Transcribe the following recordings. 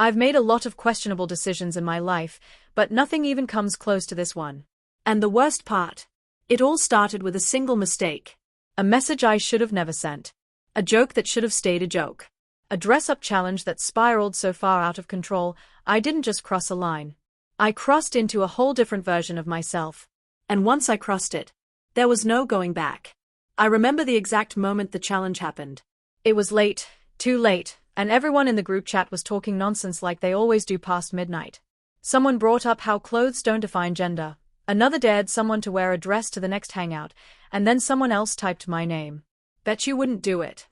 I've made a lot of questionable decisions in my life, but nothing even comes close to this one. And the worst part? It all started with a single mistake. A message I should have never sent. A joke that should have stayed a joke. A dress-up challenge that spiraled so far out of control, I didn't just cross a line. I crossed into a whole different version of myself. And once I crossed it, there was no going back. I remember the exact moment the challenge happened. It was late, too late, and everyone in the group chat was talking nonsense like they always do past midnight. Someone brought up how clothes don't define gender. Another dared someone to wear a dress to the next hangout, and then someone else typed my name. Bet you wouldn't do it.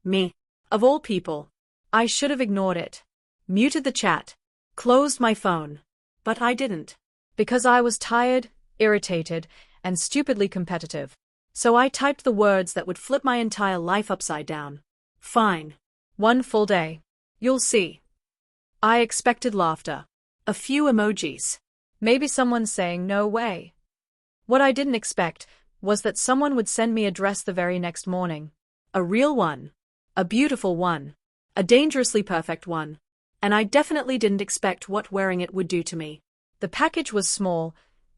Me. Of all people. I should have ignored it. Muted the chat. Closed my phone. But I didn't. Because I was tired, irritated, and stupidly competitive. So I typed the words that would flip my entire life upside down. Fine. 1 full day. You'll see. I expected laughter. A few emojis. Maybe someone saying no way. What I didn't expect was that someone would send me a dress the very next morning. A real one. A beautiful one. A dangerously perfect one. And I definitely didn't expect what wearing it would do to me. The package was small,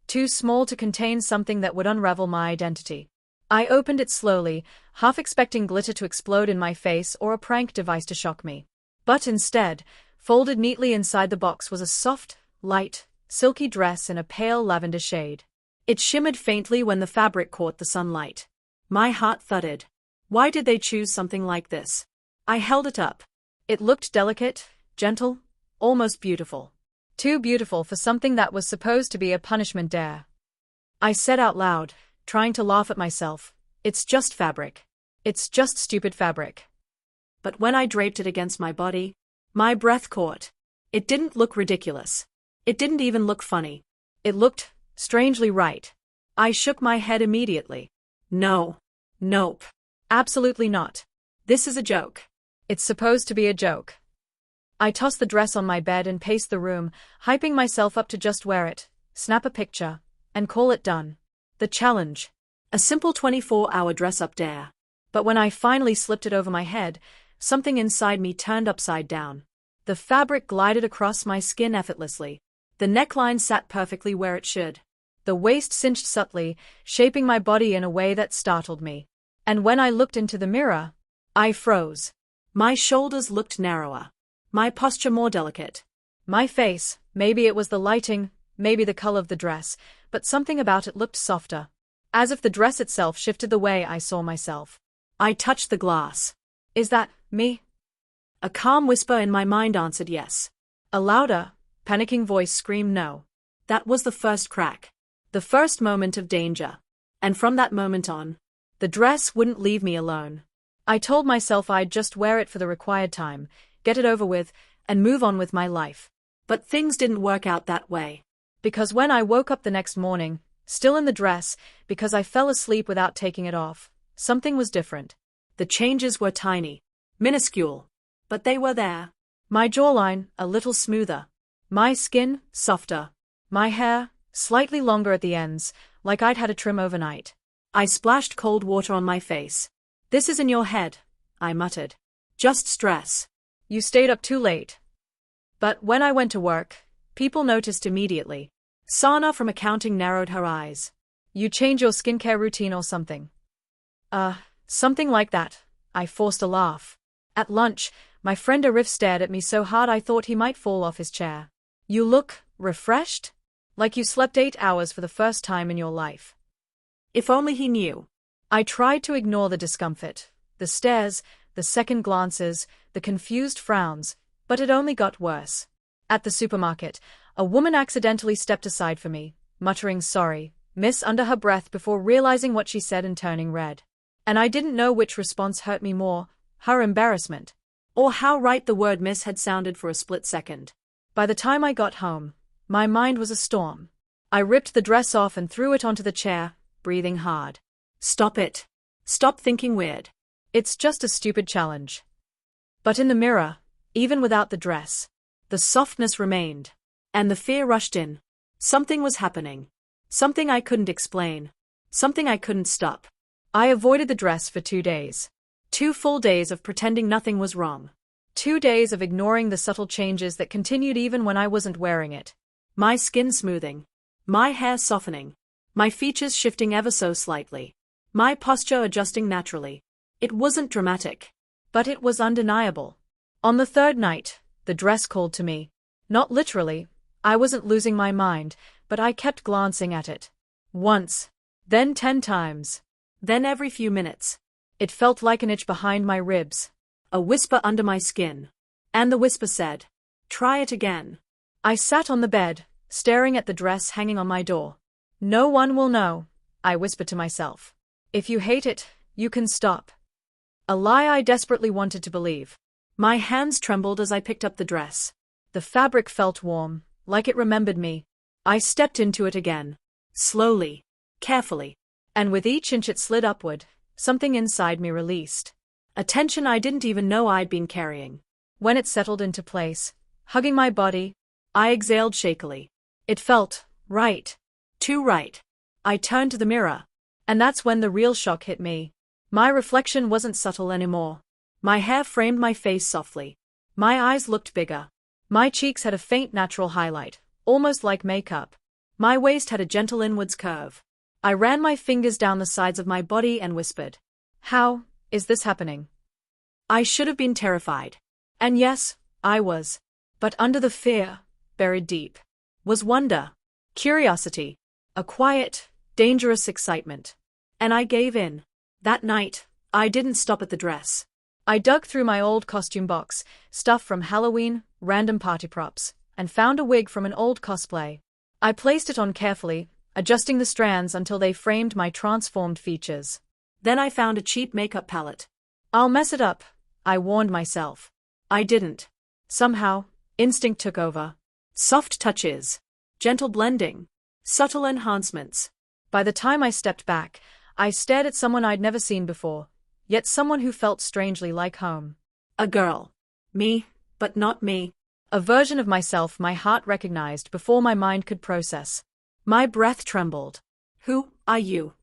too small to contain something that would unravel my identity. I opened it slowly, half expecting glitter to explode in my face or a prank device to shock me. But instead, folded neatly inside the box was a soft, light, silky dress in a pale lavender shade. It shimmered faintly when the fabric caught the sunlight. My heart thudded. Why did they choose something like this? I held it up. It looked delicate, gentle, almost beautiful. Too beautiful for something that was supposed to be a punishment dare. I said out loud, trying to laugh at myself, "It's just fabric. It's just stupid fabric." But when I draped it against my body, my breath caught. It didn't look ridiculous. It didn't even look funny. It looked strangely right. I shook my head immediately. No. Nope. Absolutely not. This is a joke. It's supposed to be a joke. I tossed the dress on my bed and paced the room, hyping myself up to just wear it, snap a picture, and call it done. The challenge. A simple 24-hour dress-up dare. But when I finally slipped it over my head, something inside me turned upside down. The fabric glided across my skin effortlessly. The neckline sat perfectly where it should. The waist cinched subtly, shaping my body in a way that startled me. And when I looked into the mirror, I froze. My shoulders looked narrower. My posture more delicate. My face, maybe it was the lighting, maybe the color of the dress, but something about it looked softer. As if the dress itself shifted the way I saw myself. I touched the glass. Is that me? A calm whisper in my mind answered yes. A louder, panicking voice screamed no. That was the first crack. The first moment of danger. And from that moment on, the dress wouldn't leave me alone. I told myself I'd just wear it for the required time, get it over with, and move on with my life. But things didn't work out that way. Because when I woke up the next morning, still in the dress, because I fell asleep without taking it off, something was different. The changes were tiny, minuscule, but they were there. My jawline, a little smoother. My skin, softer. My hair, slightly longer at the ends, like I'd had a trim overnight. I splashed cold water on my face. "This is in your head," I muttered. "Just stress." You stayed up too late. But when I went to work, people noticed immediately. Sana from accounting narrowed her eyes. You change your skincare routine or something? Something like that. I forced a laugh. At lunch, my friend Arif stared at me so hard I thought he might fall off his chair. You look refreshed? Like you slept 8 hours for the first time in your life. If only he knew. I tried to ignore the discomfort, the stares, the second glances, the confused frowns, but it only got worse. At the supermarket, a woman accidentally stepped aside for me, muttering sorry, miss under her breath before realizing what she said and turning red. And I didn't know which response hurt me more, her embarrassment, or how right the word miss had sounded for a split second. By the time I got home, my mind was a storm. I ripped the dress off and threw it onto the chair, breathing hard. Stop it. Stop thinking weird. It's just a stupid challenge. But in the mirror, even without the dress, the softness remained. And the fear rushed in. Something was happening. Something I couldn't explain. Something I couldn't stop. I avoided the dress for 2 days. 2 full days of pretending nothing was wrong. 2 days of ignoring the subtle changes that continued even when I wasn't wearing it. My skin smoothing. My hair softening. My features shifting ever so slightly. My posture adjusting naturally. It wasn't dramatic, but it was undeniable. On the third night, the dress called to me. Not literally, I wasn't losing my mind, but I kept glancing at it. Once, then 10 times, then every few minutes. It felt like an itch behind my ribs, a whisper under my skin. And the whisper said, "Try it again." I sat on the bed, staring at the dress hanging on my door. "No one will know," I whispered to myself. "If you hate it, you can stop." A lie I desperately wanted to believe. My hands trembled as I picked up the dress. The fabric felt warm, like it remembered me. I stepped into it again. Slowly. Carefully. And with each inch it slid upward, something inside me released. A tension I didn't even know I'd been carrying. When it settled into place, hugging my body, I exhaled shakily. It felt right. Too right. I turned to the mirror. And that's when the real shock hit me. My reflection wasn't subtle anymore. My hair framed my face softly. My eyes looked bigger. My cheeks had a faint natural highlight, almost like makeup. My waist had a gentle inwards curve. I ran my fingers down the sides of my body and whispered, "How is this happening?" I should have been terrified. And yes, I was. But under the fear, buried deep, was wonder, curiosity, a quiet, dangerous excitement. And I gave in. That night, I didn't stop at the dress. I dug through my old costume box, stuff from Halloween, random party props, and found a wig from an old cosplay. I placed it on carefully, adjusting the strands until they framed my transformed features. Then I found a cheap makeup palette. "I'll mess it up," I warned myself. I didn't. Somehow, instinct took over. Soft touches. Gentle blending. Subtle enhancements. By the time I stepped back, I stared at someone I'd never seen before, yet someone who felt strangely like home. A girl. Me, but not me. A version of myself my heart recognized before my mind could process. My breath trembled. "Who are you?"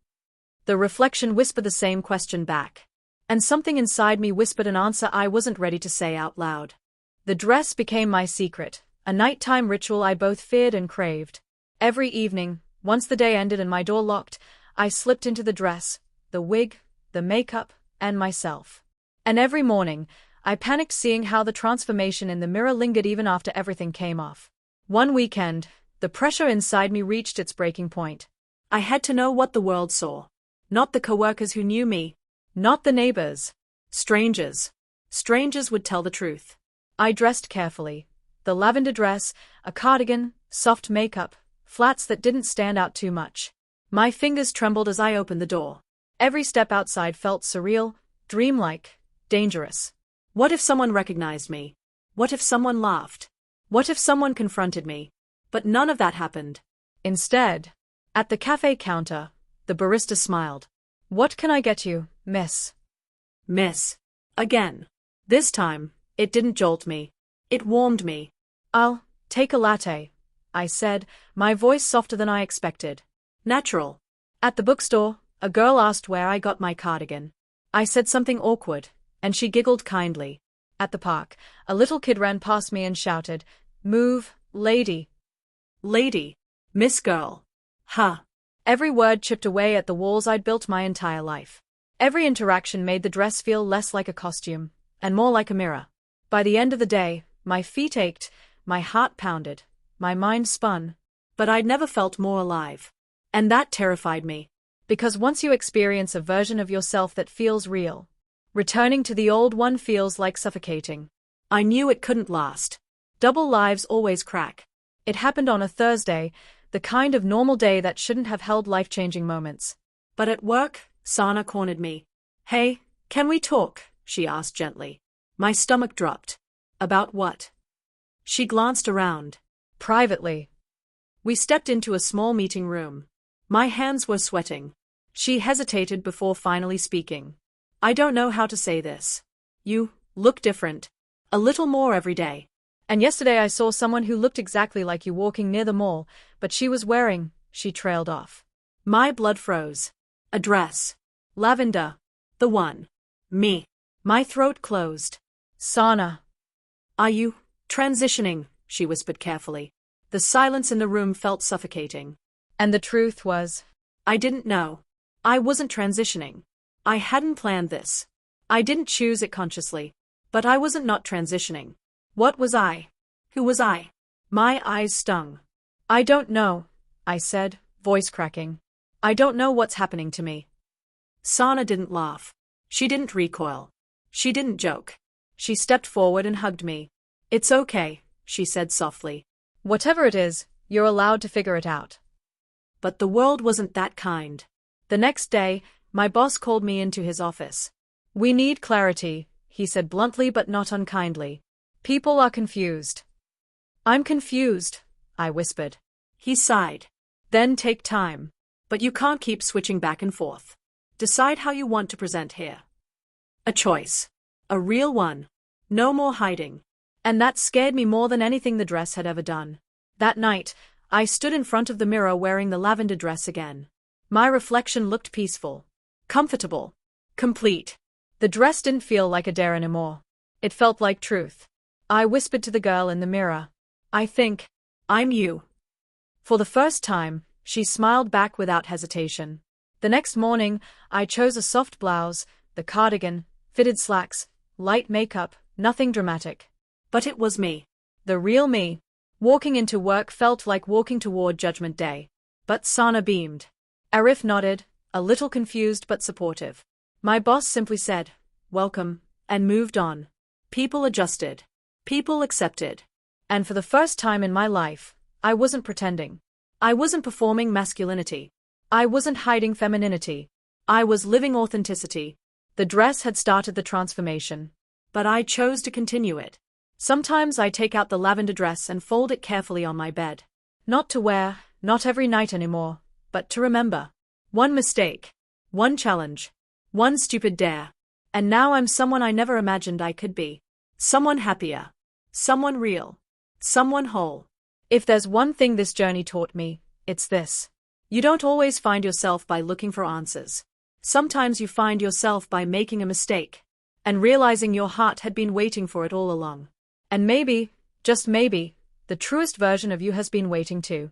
The reflection whispered the same question back. And something inside me whispered an answer I wasn't ready to say out loud. The dress became my secret, a nighttime ritual I both feared and craved. Every evening, once the day ended and my door locked, I slipped into the dress, the wig, the makeup, and myself. And every morning, I panicked seeing how the transformation in the mirror lingered even after everything came off. One weekend, the pressure inside me reached its breaking point. I had to know what the world saw. Not the coworkers who knew me. Not the neighbors. Strangers. Strangers would tell the truth. I dressed carefully. The lavender dress, a cardigan, soft makeup, flats that didn't stand out too much. My fingers trembled as I opened the door. Every step outside felt surreal, dreamlike, dangerous. What if someone recognized me? What if someone laughed? What if someone confronted me? But none of that happened. Instead, at the cafe counter, the barista smiled. "What can I get you, miss?" Miss. Again. This time, it didn't jolt me. It warmed me. "I'll take a latte," I said, my voice softer than I expected. Natural. At the bookstore, a girl asked where I got my cardigan. I said something awkward, and she giggled kindly. At the park, a little kid ran past me and shouted, "Move, lady." Lady. Miss girl. Ha. Every word chipped away at the walls I'd built my entire life. Every interaction made the dress feel less like a costume, and more like a mirror. By the end of the day, my feet ached, my heart pounded, my mind spun. But I'd never felt more alive. And that terrified me. Because once you experience a version of yourself that feels real, returning to the old one feels like suffocating. I knew it couldn't last. Double lives always crack. It happened on a Thursday, the kind of normal day that shouldn't have held life-changing moments. But at work, Sana cornered me. "Hey, can we talk?" she asked gently. My stomach dropped. About what? She glanced around. Privately. We stepped into a small meeting room. My hands were sweating. She hesitated before finally speaking. "I don't know how to say this. You look different. A little more every day. And yesterday I saw someone who looked exactly like you walking near the mall, but she was wearing," she trailed off. My blood froze. A dress. Lavender. The one. Me. My throat closed. "Sana." Are you transitioning? She whispered carefully. The silence in the room felt suffocating. And the truth was, I didn't know. I wasn't transitioning. I hadn't planned this. I didn't choose it consciously. But I wasn't not transitioning. What was I? Who was I? My eyes stung. I don't know, I said, voice cracking. I don't know what's happening to me. Sana didn't laugh. She didn't recoil. She didn't joke. She stepped forward and hugged me. It's okay, she said softly. Whatever it is, you're allowed to figure it out. But the world wasn't that kind. The next day, my boss called me into his office. We need clarity, he said bluntly but not unkindly. People are confused. I'm confused, I whispered. He sighed. Then take time. But you can't keep switching back and forth. Decide how you want to present here. A choice. A real one. No more hiding. And that scared me more than anything the dress had ever done. That night, I stood in front of the mirror wearing the lavender dress again. My reflection looked peaceful. Comfortable. Complete. The dress didn't feel like a dare anymore. It felt like truth. I whispered to the girl in the mirror. I think I'm you. For the first time, she smiled back without hesitation. The next morning, I chose a soft blouse, the cardigan, fitted slacks, light makeup, nothing dramatic. But it was me. The real me. Walking into work felt like walking toward Judgment Day. But Sana beamed. Arif nodded, a little confused but supportive. My boss simply said, welcome, and moved on. People adjusted. People accepted. And for the first time in my life, I wasn't pretending. I wasn't performing masculinity. I wasn't hiding femininity. I was living authenticity. The dress had started the transformation. But I chose to continue it. Sometimes I take out the lavender dress and fold it carefully on my bed. Not to wear, not every night anymore, but to remember. One mistake. One challenge. One stupid dare. And now I'm someone I never imagined I could be. Someone happier. Someone real. Someone whole. If there's one thing this journey taught me, it's this. You don't always find yourself by looking for answers. Sometimes you find yourself by making a mistake. And realizing your heart had been waiting for it all along. And maybe, just maybe, the truest version of you has been waiting too.